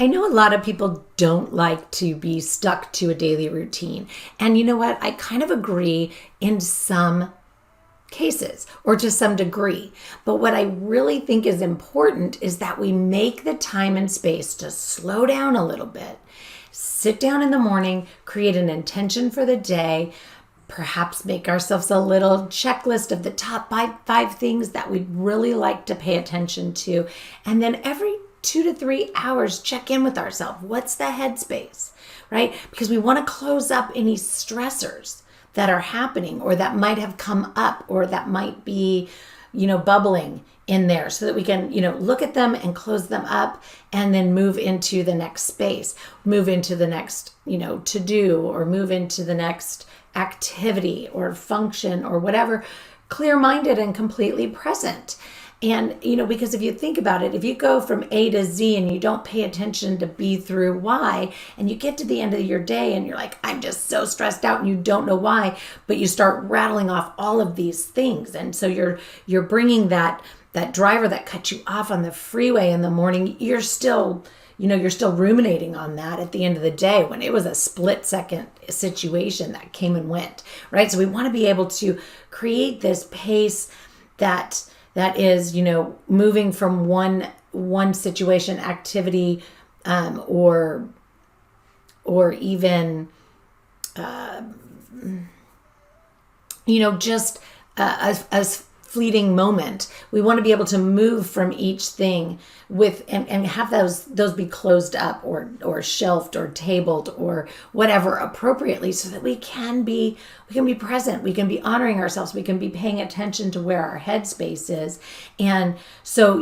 I know a lot of people don't like to be stuck to a daily routine. And you know what? I kind of agree in some cases or to some degree. But what I really think is important is that we make the time and space to slow down a little bit, sit down in the morning, create an intention for the day, perhaps make ourselves a little checklist of the top five things that we'd really like to pay attention to. And then every 2 to 3 hours, check in with ourselves. What's the headspace, right? Because we want to close up any stressors that are happening or that might have come up or that might be, bubbling in there so that we can, look at them and close them up and then move into the next space, move into the next, to do, or move into the next activity or function or whatever, clear-minded and completely present. And, because if you think about it, if you go from A to Z and you don't pay attention to B through Y, and you get to the end of your day and you're like, I'm just so stressed out, and you don't know why, but you start rattling off all of these things. And so you're bringing that driver that cut you off on the freeway in the morning, you're still ruminating on that at the end of the day when it was a split second situation that came and went, right? So we want to be able to create this pace that is, moving from one situation, activity, or even, just a fleeting moment. We want to be able to move from each thing with and have those be closed up or shelved or tabled or whatever appropriately, so that we can be present, we can be honoring ourselves, we can be paying attention to where our headspace is. And so,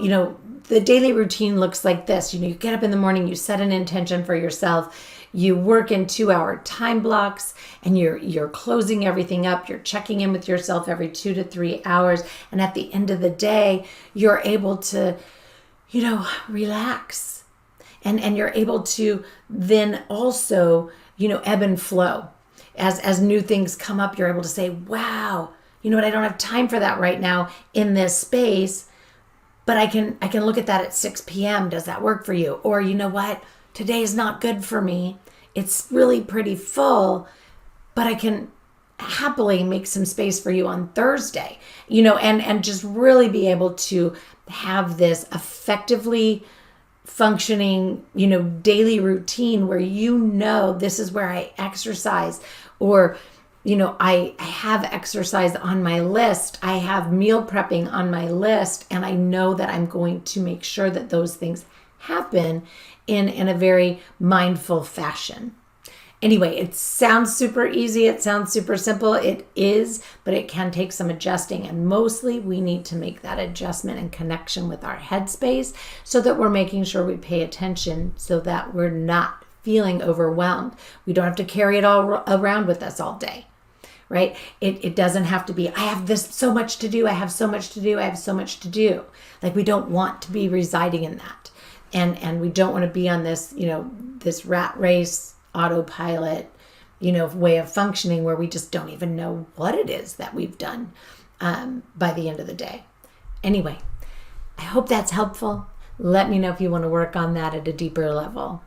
the daily routine looks like this. You get up in the morning, you set an intention for yourself. You work in 2-hour time blocks, and you're closing everything up. You're checking in with yourself every 2 to 3 hours. And at the end of the day, you're able to, relax. And you're able to then also, ebb and flow. As new things come up, you're able to say, wow, I don't have time for that right now in this space, but I can look at that at 6 p.m. Does that work for you? Or you know what? Today is not good for me. It's really pretty full, but I can happily make some space for you on Thursday, and just really be able to have this effectively functioning, daily routine where, this is where I exercise, or, I have exercise on my list. I have meal prepping on my list, and I know that I'm going to make sure that those things happen in a very mindful fashion. Anyway, it sounds super easy. It sounds super simple. It is, but it can take some adjusting. And mostly we need to make that adjustment and connection with our headspace so that we're making sure we pay attention so that we're not feeling overwhelmed. We don't have to carry it all around with us all day, right? It doesn't have to be, I have so much to do. I have so much to do. I have so much to do. Like, we don't want to be residing in that. And we don't want to be on this, this rat race, autopilot, way of functioning where we just don't even know what it is that we've done by the end of the day. Anyway, I hope that's helpful. Let me know if you want to work on that at a deeper level.